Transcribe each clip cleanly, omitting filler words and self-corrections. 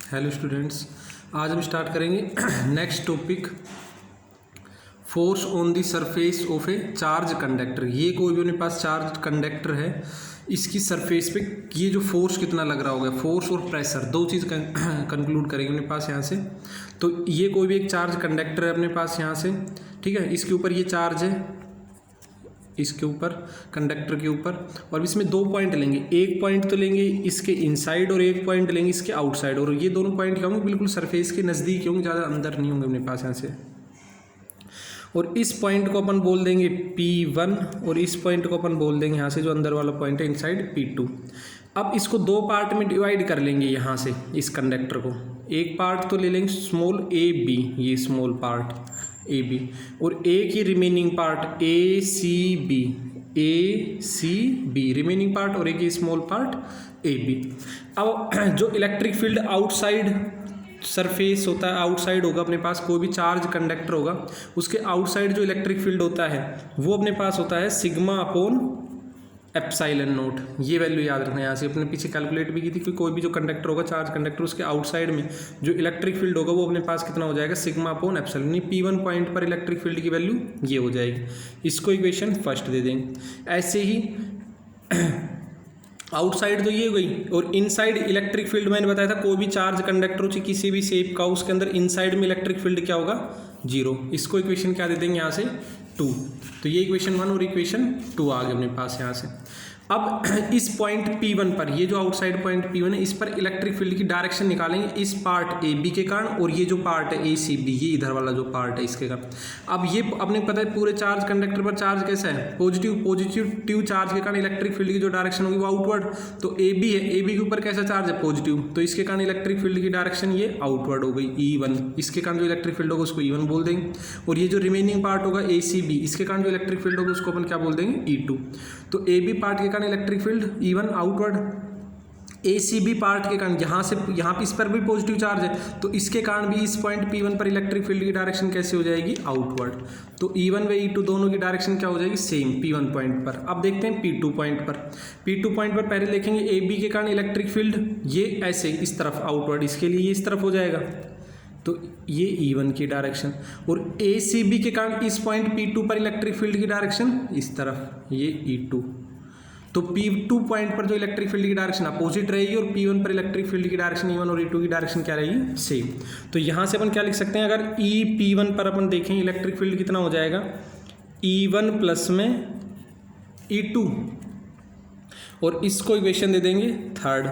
Hello students, आज हम start करेंगे next topic, force on the surface of A charge conductor. ये कोई भी अपने पास चार्ज कंडक्टर है, इसकी सरफेस पे ये जो फोर्स कितना लग रहा होगा, फोर्स और प्रेशर दो चीज़ कंक्लूड करेंगे अपने पास यहाँ से। तो ये कोई भी एक चार्ज कंडक्टर है अपने पास यहाँ से, ठीक है। इसके ऊपर ये चार्ज है, इसके ऊपर कंडक्टर के ऊपर, और इसमें दो पॉइंट लेंगे। एक पॉइंट तो लेंगे इसके इनसाइड और एक पॉइंट लेंगे इसके आउटसाइड, और ये दोनों पॉइंट क्या होंगे, बिल्कुल सरफेस के नज़दीक होंगे, ज़्यादा अंदर नहीं होंगे अपने पास यहाँ से। और इस पॉइंट को अपन बोल देंगे P1 और इस पॉइंट को अपन बोल देंगे यहाँ से जो अंदर वाला पॉइंट है इनसाइड P2। अब इसको दो पार्ट में डिवाइड कर लेंगे यहाँ से, इस कंडक्टर को एक पार्ट तो ले लेंगे स्मॉल AB, ये स्मॉल पार्ट AB, और एक ही remaining part ACB remaining part, और एक ही स्मॉल पार्ट AB। अब जो इलेक्ट्रिक फील्ड आउटसाइड सरफेस होता है, आउटसाइड होगा अपने पास, कोई भी चार्ज कंडक्टर होगा उसके आउटसाइड जो इलेक्ट्रिक फील्ड होता है वो अपने पास होता है सिग्मा अपॉन एप्सिलॉन नॉट। ये वैल्यू याद रखना है, यहाँ से अपने पीछे कैलकुलेट भी की थी कि कोई भी जो कंडक्टर होगा चार्ज कंडक्टर, उसके आउटसाइड में जो इलेक्ट्रिक फील्ड होगा वो अपने पास कितना हो जाएगा, sigma upon epsilon. P1 point पर इलेक्ट्रिक फील्ड की वैल्यू ये हो जाएगी। इसको इक्वेशन फर्स्ट दे देंगे। ऐसे ही आउटसाइड तो ये हो गई, और इनसाइड इलेक्ट्रिक फील्ड मैंने बताया था कोई भी चार्ज कंडक्टर हो किसी भी शेप का, उसके अंदर इनसाइड में इलेक्ट्रिक फील्ड क्या होगा, 0। इसको इक्वेशन क्या दे देंगे यहाँ से 2। तो ये इक्वेशन 1 और इक्वेशन 2 आ गए अपने पास यहाँ से। अब इस पॉइंट P1 पर, ये जो आउटसाइड पॉइंट P1 है, इस पर इलेक्ट्रिक फील्ड की डायरेक्शन निकालेंगे इस पार्ट AB के कारण, और ये जो पार्ट है ACB, ये इधर वाला जो पार्ट है इसके कारण। अब ये अपने पता है पूरे चार्ज कंडक्टर पर चार्ज कैसा है, पॉजिटिव चार्ज के कारण इलेक्ट्रिक फील्ड की जो डायरेक्शन होगी वो आउटवर्ड। तो AB है, AB के ऊपर कैसा चार्ज है, पॉजिटिव, तो इसके कारण इलेक्ट्रिक फील्ड की डायरेक्शन ये आउटवर्ड हो गई E1। इसके कारण जो इलेक्ट्रिक फील्ड होगा उसको E1 बोल देंगे, और ये जो रिमेनिंग पार्ट होगा ACB, इसके कारण जो इलेक्ट्रिक फील्ड होगा उसको अपन क्या बोल देंगे, E2। तो AB पार्ट के कारण electric field E1 outward, ACB part के कारण यहाँ पे इस पर भी पॉजिटिव चार्ज है, तो इसके कारण भी इस पॉइंट P1 पर इलेक्ट्रिक फील्ड की डायरेक्शन कैसे हो जाएगी, आउटवर्ड। तो E1 व E2 दोनों की डायरेक्शन क्या हो जाएगी, सेम P1 पॉइंट पर। अब देखते हैं P2 पॉइंट पर। P2 पॉइंट पर पहले देखेंगे AB के कारण इलेक्ट्रिक फील्ड ये ऐसे इस तरफ आउटवर्ड, इसके लिए ये इस तरफ हो जाएगा, तो ये E1 की डायरेक्शन, और ACB के कारण इस पॉइंट P2 पर इलेक्ट्रिक फील्ड की डायरेक्शन इस तरफ, ये E2। तो P2 पॉइंट पर जो इलेक्ट्रिक फील्ड की डायरेक्शन अपोजिट रहेगी, और P1 पर इलेक्ट्रिक फील्ड की डायरेक्शन E1 और E2 की डायरेक्शन क्या रहेगी, सेम। तो यहाँ से अपन क्या लिख सकते हैं, अगर P1 पर अपन देखें इलेक्ट्रिक फील्ड कितना हो जाएगा, E1 प्लस में E2, और इसको इक्वेशन दे देंगे थर्ड,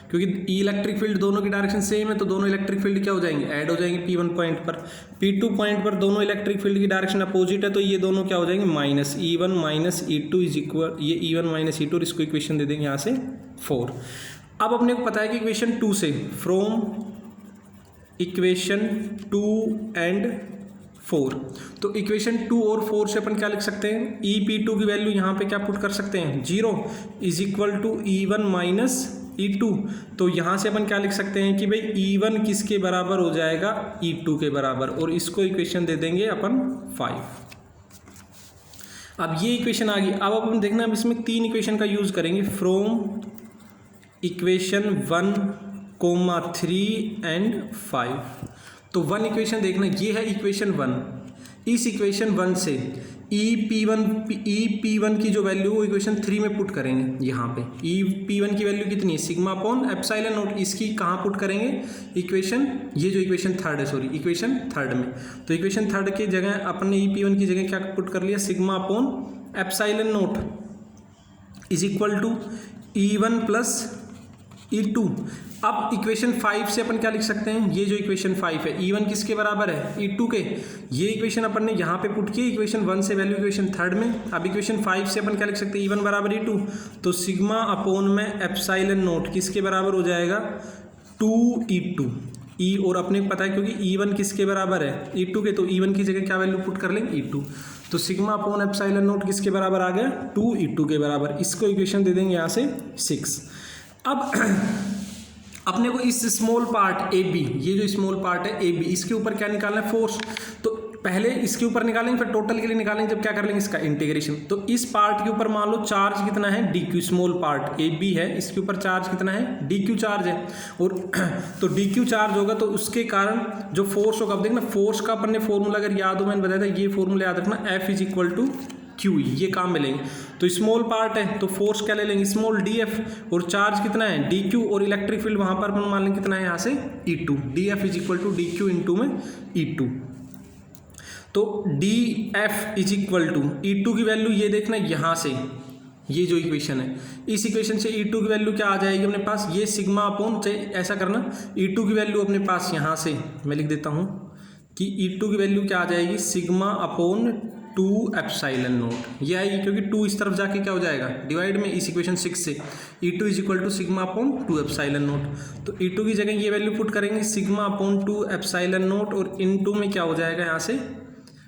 क्योंकि इलेक्ट्रिक फील्ड दोनों की डायरेक्शन सेम है, तो दोनों इलेक्ट्रिक फील्ड क्या हो जाएंगे, ऐड हो जाएंगे P1 पॉइंट पर। P2 पॉइंट पर दोनों इलेक्ट्रिक फील्ड की डायरेक्शन अपोजिट है, तो ये दोनों क्या हो जाएंगे, minus E1 minus E2 is equal, ये E1 माइनस E2, और इसको इक्वेशन दे देंगे यहाँ से 4। अब अपने को पता है कि इक्वेशन 2 से, फ्रॉम इक्वेशन 2 एंड 4, तो इक्वेशन 2 और 4 से अपन क्या लिख सकते हैं, P2 की वैल्यू यहाँ पे क्या पुट कर सकते हैं, 0 is equal to E1 minus E2। तो यहाँ से अपन क्या लिख सकते हैं कि भाई E1 किसके बराबर हो जाएगा, E2 के बराबर, और इसको इक्वेशन दे देंगे अपन 5। अब ये इक्वेशन आ गई। अब अपन देखना, अब इसमें 3 इक्वेशन का यूज करेंगे, फ्रॉम इक्वेशन 1, 3 एंड 5। तो 1 इक्वेशन देखना, ये है इक्वेशन 1। इस इक्वेशन 1 से EP1 की जो वैल्यू वो इक्वेशन 3 में पुट करेंगे। यहाँ पे EP1 की वैल्यू कितनी है, सिग्मा अपॉन एप्सिलॉन नॉट। इसकी कहाँ पुट करेंगे, इक्वेशन, ये जो इक्वेशन थर्ड है, सॉरी इक्वेशन थर्ड में। तो इक्वेशन थर्ड की जगह अपन ने EP1 की जगह क्या पुट कर लिया, sigma upon epsilon naught is equal to E1 plus E2। अब इक्वेशन 5 से अपन क्या लिख सकते हैं, ये जो इक्वेशन 5 है, E1 किसके बराबर है, E2 के। ये इक्वेशन अपन ने यहाँ पे पुट की, इक्वेशन 1 से वैल्यू इक्वेशन थर्ड में। अब इक्वेशन 5 से अपन क्या लिख सकते हैं, E1 बराबर E2, तो सिग्मा अपॉन में एप्सिलॉन नॉट किसके बराबर हो जाएगा, 2E2 E, और अपने को पता है क्योंकि E1 किसके बराबर है, E2 के, तो E1 की जगह क्या वैल्यू पुट कर लेंगे, E2। तो सिग्मा अपॉन एप्सिलॉन नॉट किसके बराबर आ गया, 2E2 के बराबर। इसको इक्वेशन दे देंगे यहाँ से 6। अब अपने को इस स्मॉल पार्ट AB, ये जो स्मॉल पार्ट है AB, इसके ऊपर क्या निकालना है, फोर्स। तो पहले इसके ऊपर निकालेंगे फिर टोटल के लिए निकालेंगे जब क्या कर लेंगे इसका इंटीग्रेशन। तो इस पार्ट के ऊपर मान लो चार्ज कितना है D Q, small part A B है, इसके ऊपर चार्ज कितना है डी क्यू चार्ज है, और तो डी क्यू चार्ज होगा तो उसके कारण जो फोर्स होगा, अब देखना फोर्स का अपन ने फॉर्मूला अगर याद हो मैंने बताया था, ये फॉर्मूला याद रखना, F is equal to Q, ये काम में लेंगे। तो स्मॉल पार्ट है तो फोर्स क्या ले लेंगे स्मॉल डी एफ, और चार्ज कितना है डी क्यू, और इलेक्ट्रिक फील्ड वहां पर अपन मान लेंगे कितना है यहाँ से E two, D F is equal to D Q into में ई टू। तो D F is equal to E two की वैल्यू ये देखना यहाँ से, ये जो इक्वेशन है इस इक्वेशन से ई टू की वैल्यू क्या आ जाएगी अपने पास, ये सिग्मा अपॉन, ऐसा करना ई टू की वैल्यू अपने पास यहाँ से मैं लिख देता हूँ कि ई टू की वैल्यू क्या आ जाएगी सिग्मा अपॉन 2 एप्सिलॉन नोट, ये आएगी क्योंकि 2 इस तरफ जाके क्या हो जाएगा डिवाइड में इस इक्वेशन 6 से, E two is equal to sigma upon 2 epsilon nought. तो ई टू की जगह ये वैल्यू पुट करेंगे सिग्मा अपॉन 2 एप्सिलॉन नोट, और इन टू में क्या हो जाएगा यहाँ से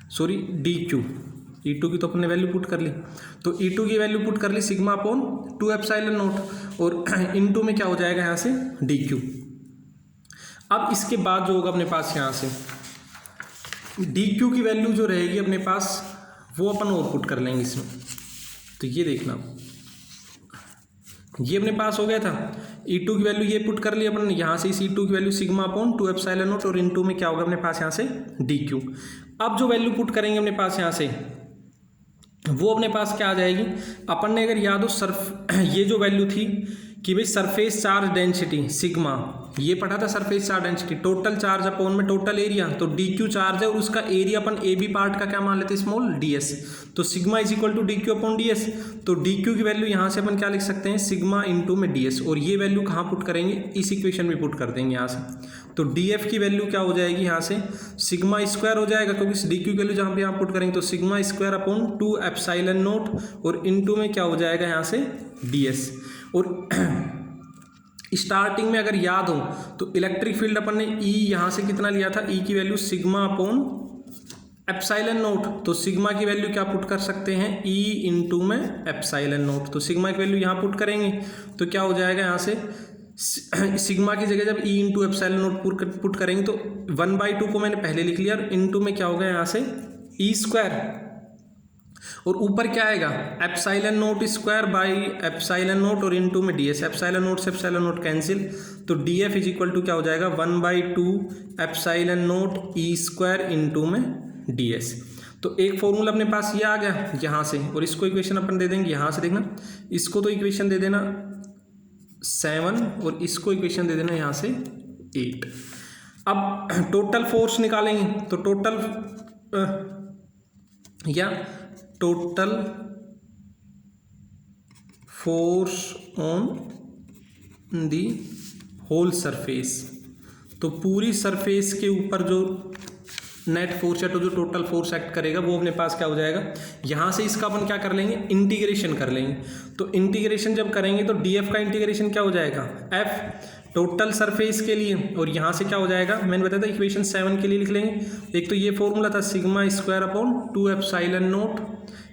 sorry D Q, E two की तो अपने वैल्यू पुट कर ली, तो ई टू की वैल्यू पुट कर ली सिग्मा अपॉन 2 एप्सिलॉन नोट, और इन टू में क्या हो जाएगा यहाँ से डी क्यू। अब इसके बाद जो होगा अपने पास यहाँ से डी क्यू की वैल्यू जो रहेगी अपने पास वो अपन और पुट कर लेंगे इसमें। तो ये देखना ये अपने पास हो गया था, ई टू की वैल्यू ये पुट कर ली अपन ने, यहाँ से इस ई टू की value sigma upon 2 epsilon nought, और इन टू में क्या होगा अपने पास यहाँ से डी क्यू। अब जो वैल्यू पुट करेंगे अपने पास यहाँ से वो अपने पास क्या आ जाएगी, अपन ने अगर याद हो ये जो वैल्यू थी कि भाई सरफेस चार्ज डेंसिटी सिग्मा, ये पढ़ा था surface charge density total charge upon में टोटल एरिया, तो डी क्यू चार्ज है और उसका एरिया अपन ए बी पार्ट का क्या मान लेते हैं स्मॉल डी एस, तो sigma is equal to D Q upon D S. तो डी क्यू की वैल्यू यहाँ से अपन क्या लिख सकते हैं सिग्मा इंटू में डी एस, और ये वैल्यू कहाँ पुट करेंगे इस इक्वेशन में पुट कर देंगे यहाँ से। तो डी एफ की वैल्यू क्या हो जाएगी यहाँ से सिग्मा स्क्वायर हो जाएगा, क्योंकि डी क्यू की वैल्यू जहाँ पे यहाँ पुट करेंगे तो sigma square upon 2 epsilon nought, और इनटू में क्या हो जाएगा यहाँ से डी एस। और स्टार्टिंग में अगर याद हो तो इलेक्ट्रिक फील्ड अपन ने ई यहाँ से कितना लिया था, ई की value sigma upon epsilon nought, तो सिग्मा की वैल्यू क्या पुट कर सकते हैं ई इंटू में एप्सिलॉन नोट, तो सिग्मा की वैल्यू यहाँ पुट करेंगे तो क्या हो जाएगा यहाँ से सिग्मा की जगह जब E into epsilon note put करेंगे तो 1/2 को मैंने पहले लिख लिया, और इंटू में क्या होगा यहाँ से ई स्क्वायर, और ऊपर क्या आएगा epsilon note square by epsilon nought, और इनटू में डीएस, एप्सिलॉन नोट से एप्सिलॉन नोट कैंसिल, तो डीएफ इज इक्वल टू क्या हो जाएगा 1/2 epsilon note E square into में डीएस। तो एक फॉर्मूला अपने पास ये आ गया यहाँ से, और इसको इक्वेशन अपन दे देंगे यहाँ से, देखना इसको तो इक्वेशन दे देना 7 और इसको इक्वेशन दे देना यहाँ से 8। अब टोटल फोर्स निकालेंगे तो total force on the whole surface, तो पूरी सरफेस के ऊपर जो नेट फोर्स है तो जो टोटल फोर्स एक्ट करेगा वो अपने पास क्या हो जाएगा, यहाँ से इसका अपन क्या कर लेंगे इंटीग्रेशन कर लेंगे। तो इंटीग्रेशन जब करेंगे तो डीएफ का इंटीग्रेशन क्या हो जाएगा एफ टोटल सरफेस के लिए, और यहाँ से क्या हो जाएगा मैंने बताया था इक्वेशन 7 के लिए लिख लेंगे। एक तो ये फॉर्मूला था sigma square upon 2 epsilon note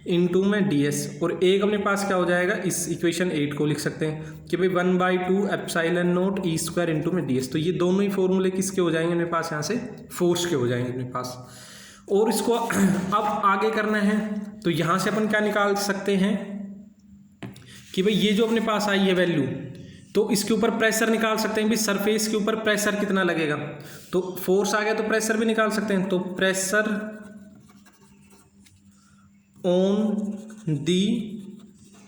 into में डीएस, और एक अपने पास क्या हो जाएगा इस इक्वेशन 8 को लिख सकते हैं कि भाई 1/2 epsilon note E square into में डीएस। तो ये दोनों ही फॉर्मूले किसके हो जाएंगे मेरे पास यहाँ से फोर्स के हो जाएंगे अपने पास। और इसको अब आगे करना है तो यहाँ से अपन क्या निकाल सकते हैं कि भाई ये जो अपने पास आई है वैल्यू, तो इसके ऊपर प्रेशर निकाल सकते हैं भी सरफेस के ऊपर प्रेशर कितना लगेगा, तो फोर्स आ गया तो प्रेशर भी निकाल सकते हैं। तो प्रेशर ऑन दी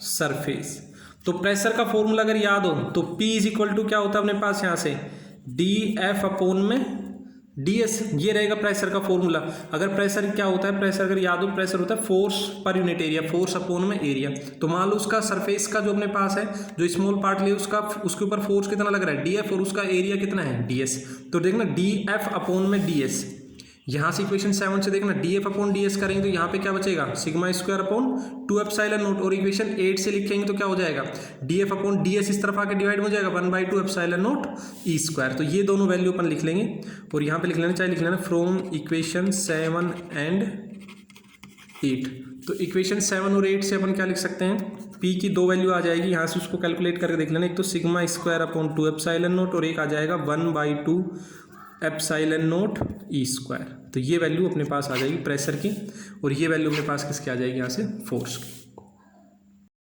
सरफेस, तो प्रेशर का फॉर्मूला अगर याद हो तो P इज इक्वल टू क्या होता है अपने पास यहाँ से डी एफ अपॉन में डी एस, ये रहेगा प्रेशर का फॉर्मूला। अगर प्रेशर क्या होता है, प्रेशर अगर याद हो प्रेशर होता है force per unit area, force upon में एरिया। तो मान लो उसका सरफेस का जो अपने पास है जो स्मॉल पार्ट ले उसके ऊपर फोर्स कितना लग रहा है डी एफ, और उसका एरिया कितना है डी एस। तो देखना डी एफ अपॉन में डी एस, यहाँ से इक्वेशन 7 से देखना D F upon D S करेंगे तो यहाँ पे क्या बचेगा sigma square upon 2 epsilon nought, और इक्वेशन 8 से लिखेंगे तो क्या हो जाएगा D F upon D S इस तरफ आके डिवाइड हो जाएगा 1/2 एप्सिलॉन नोट ई स्क्वायर। तो ये दोनों वैल्यू अपन लिख लेंगे, और यहाँ पे लिख लेना चाहे लिख लेना फ्रॉम इक्वेशन 7 एंड 8। तो इक्वेशन 7 और 8 से अपन क्या लिख सकते हैं P की 2 वैल्यू आ जाएगी, यहाँ से उसको कैलकुलेट करके देख लेना। एक तो sigma square upon 2 epsilon nought, और एक आ जाएगा 1/2 एप्सिलॉन नोट ई स्क्वायर। तो ये वैल्यू अपने पास आ जाएगी प्रेशर की, और ये वैल्यू अपने पास किसकी आ जाएगी यहाँ से, फोर्स की।